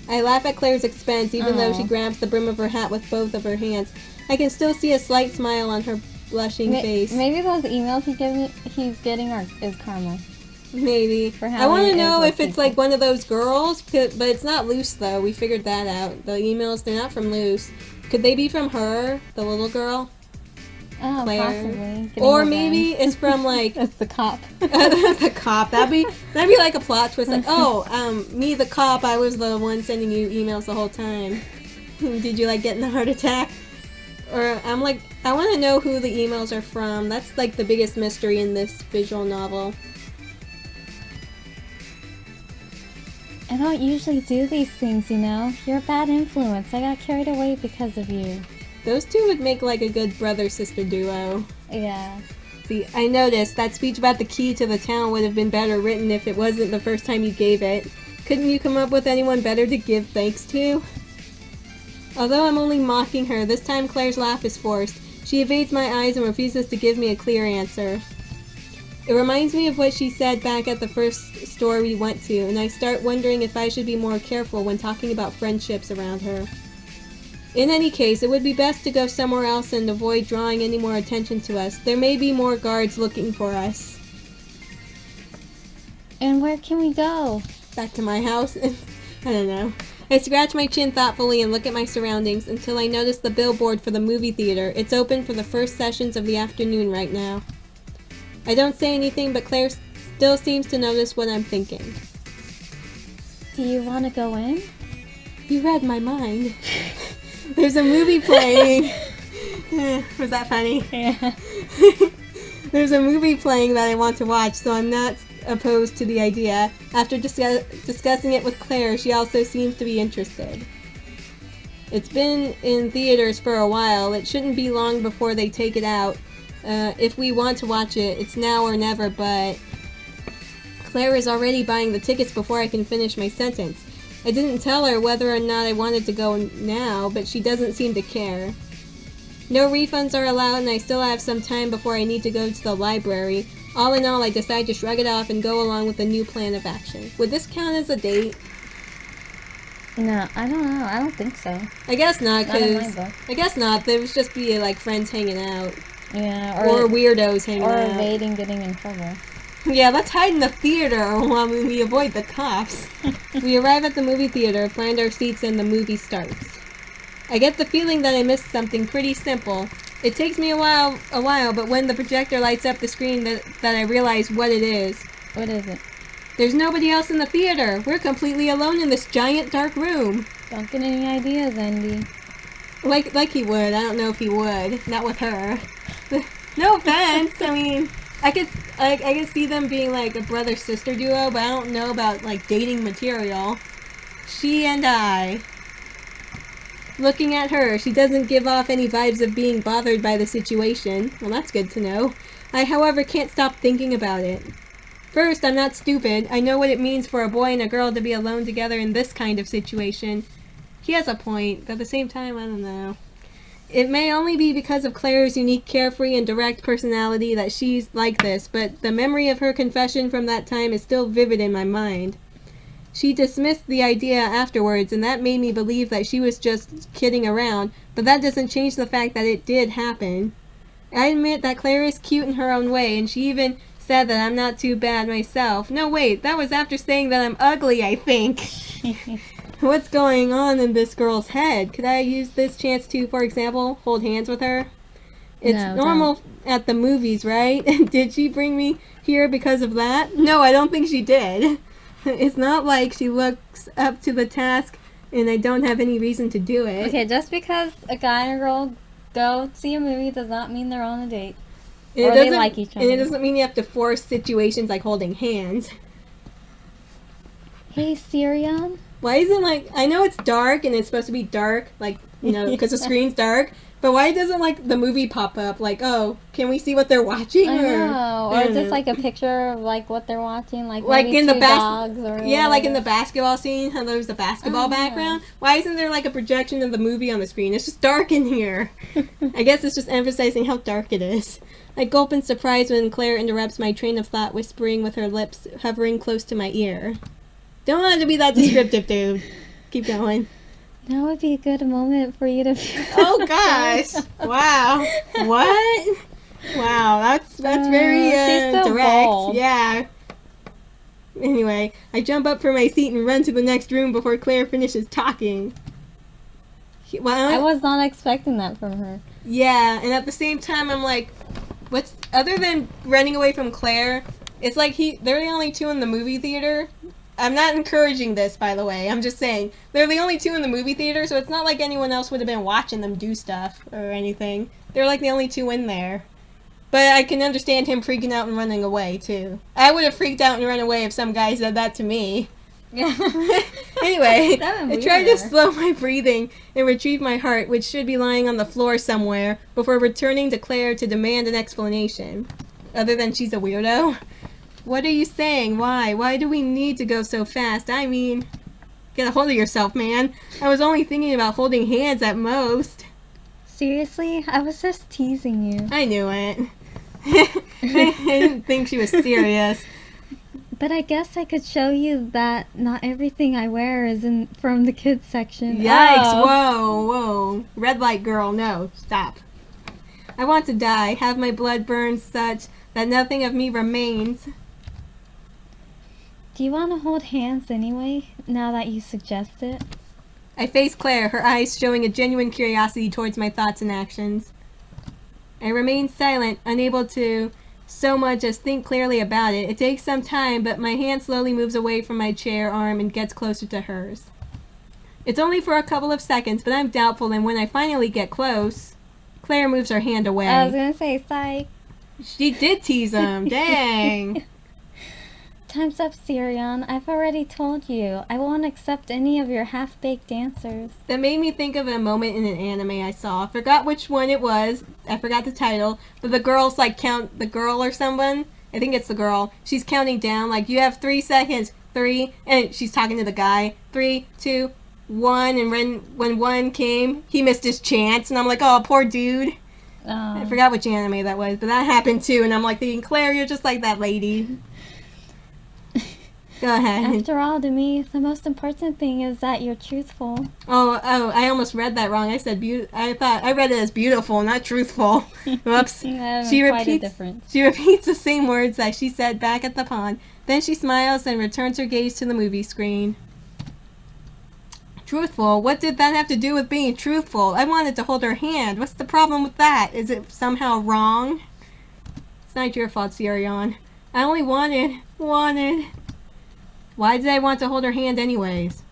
I laugh at Claire's expense, even though she grabs the brim of her hat with both of her hands. I can still see a slight smile on her blushing face. Maybe those emails he's getting is karma. Maybe. I want to know if it's like one of those girls, but it's not Luce though. We figured that out. The emails, they're not from Luce. Could they be from her, the little girl? Oh, Claire? Possibly. Or maybe it's from like it's the cop. The cop. That'd be like a plot twist. Like, me the cop. I was the one sending you emails the whole time. Did you like getting a heart attack? Or I'm like, I want to know who the emails are from. That's like the biggest mystery in this visual novel. I don't usually do these things, you know. You're a bad influence. I got carried away because of you. Those two would make like a good brother-sister duo. Yeah. See, I noticed that speech about the key to the town would have been better written if it wasn't the first time you gave it. Couldn't you come up with anyone better to give thanks to? Although I'm only mocking her, this time Claire's laugh is forced. She evades my eyes and refuses to give me a clear answer. It reminds me of what she said back at the first store we went to, and I start wondering if I should be more careful when talking about friendships around her. In any case, it would be best to go somewhere else and avoid drawing any more attention to us. There may be more guards looking for us. And where can we go? Back to my house? I don't know. I scratch my chin thoughtfully and look at my surroundings until I notice the billboard for the movie theater. It's open for the first sessions of the afternoon right now. I don't say anything, but Claire still seems to notice what I'm thinking. Do you want to go in? You read my mind. There's a movie playing. Was that funny? Yeah. There's a movie playing that I want to watch, so I'm not opposed to the idea. After discussing it with Claire, she also seems to be interested. It's been in theaters for a while. It shouldn't be long before they take it out. If we want to watch it, it's now or never, but Claire is already buying the tickets before I can finish my sentence. I didn't tell her whether or not I wanted to go now, but she doesn't seem to care. No refunds are allowed, and I still have some time before I need to go to the library. All in all, I decide to shrug it off and go along with a new plan of action. Would this count as a date? No, I don't know. I don't think so. I guess not, Not in my because book. I guess not. There would just be like friends hanging out. Yeah, Or weirdos hanging or out. evading getting in trouble. Yeah, let's hide in the theater while we avoid the cops. We arrive at the movie theater, find our seats, and the movie starts. I get the feeling that I missed something pretty simple. It takes me a while, but when the projector lights up the screen that I realize what it is. What is it? There's nobody else in the theater. We're completely alone in this giant dark room. Don't get any ideas, Andy. Like he would. I don't know if he would. Not with her. No offense. I mean, I could see them being like a brother-sister duo, but I don't know about like dating material. She and I. Looking at her, she doesn't give off any vibes of being bothered by the situation. Well, that's good to know. I, however, can't stop thinking about it. First, I'm not stupid. I know what it means for a boy and a girl to be alone together in this kind of situation. He has a point, but at the same time, I don't know. It may only be because of Claire's unique, carefree, and direct personality that she's like this, but the memory of her confession from that time is still vivid in my mind. She dismissed the idea afterwards, and that made me believe that she was just kidding around, but that doesn't change the fact that it did happen. I admit that Claire is cute in her own way, and she even said that I'm not too bad myself. No, wait, that was after saying that I'm ugly, I think. What's going on in this girl's head? Could I use this chance to, for example, hold hands with her? It's normal at the movies, right? Did she bring me here because of that? No, I don't think she did. It's not like she looks up to the task and I don't have any reason to do it. Okay, just because a guy and a girl go see a movie does not mean they're on a date. Or they like each other. And it doesn't mean you have to force situations like holding hands. Hey, Syrian? Why isn't like, I know it's dark and it's supposed to be dark, like, you know, because the screen's dark, but why doesn't like the movie pop up like, oh, can we see what they're watching? I know. I Or don't just know. like a picture of like what they're watching, like in maybe the two dogs or yeah, like in the whatever. basketball scene, how there's the basketball Oh, yeah. background. Why isn't there like a projection of the movie on the screen? It's just dark in here. I guess it's just emphasizing how dark it is. I gulp in surprise when Claire interrupts my train of thought, whispering with her lips hovering close to my ear. Don't want it to be that descriptive, dude. Keep going. Now would be a good moment for you to. Oh gosh! Wow. What? Wow, that's very she's so direct. bold. Yeah. Anyway, I jump up from my seat and run to the next room before Claire finishes talking. Well, I was not expecting that from her. yeah, and at the same time, I'm like, what's other than running away from Claire? It's like they're the only two in the movie theater. I'm not encouraging this, by the way. I'm just saying they're the only two in the movie theater, so it's not like anyone else would have been watching them do stuff or anything. They're like the only two in there. But I can understand him freaking out and running away too. I would have freaked out and run away if some guy said that to me. Anyway, I tried to slow my breathing and retrieve my heart, which should be lying on the floor somewhere, before returning to Claire to demand an explanation. Other than she's a weirdo. What are you saying? Why? Why do we need to go so fast? I mean, get a hold of yourself, man. I was only thinking about holding hands at most. Seriously? I was just teasing you. I knew it. I didn't think she was serious. But I guess I could show you that not everything I wear is from the kids section. Yikes, Oh. whoa. Red light girl, no, stop. I want to die, have my blood burn such that nothing of me remains. Do you want to hold hands anyway, now that you suggest it? I face Claire, her eyes showing a genuine curiosity towards my thoughts and actions. I remain silent, unable to so much as think clearly about it. It takes some time, but my hand slowly moves away from my chair arm and gets closer to hers. It's only for a couple of seconds, but I'm doubtful, and when I finally get close, Claire moves her hand away. I was gonna say, psych. She did tease him, dang. Time's up, Sirion. I've already told you. I won't accept any of your half-baked answers. That made me think of a moment in an anime I saw. I forgot which one it was. I forgot the title. But the girl's like the girl or someone. I think it's the girl. She's counting down like you have 3 seconds. 3, and she's talking to the guy. 3, 2, 1, and when 1 came, he missed his chance. And I'm like, oh, poor dude. I forgot which anime that was, but that happened too. And I'm like thinking, Claire, you're just like that lady. Go ahead. After all, to me, the most important thing is that you're truthful. Oh, I almost read that wrong. I said I read it as beautiful, not truthful. Whoops. She repeats the same words that she said back at the pond. Then she smiles and returns her gaze to the movie screen. Truthful? What did that have to do with being truthful? I wanted to hold her hand. What's the problem with that? Is it somehow wrong? It's not your fault, Sirion. I only wanted. Why did I want to hold her hand anyways?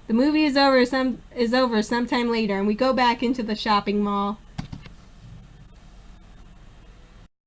The movie is over sometime later, and we go back into the shopping mall.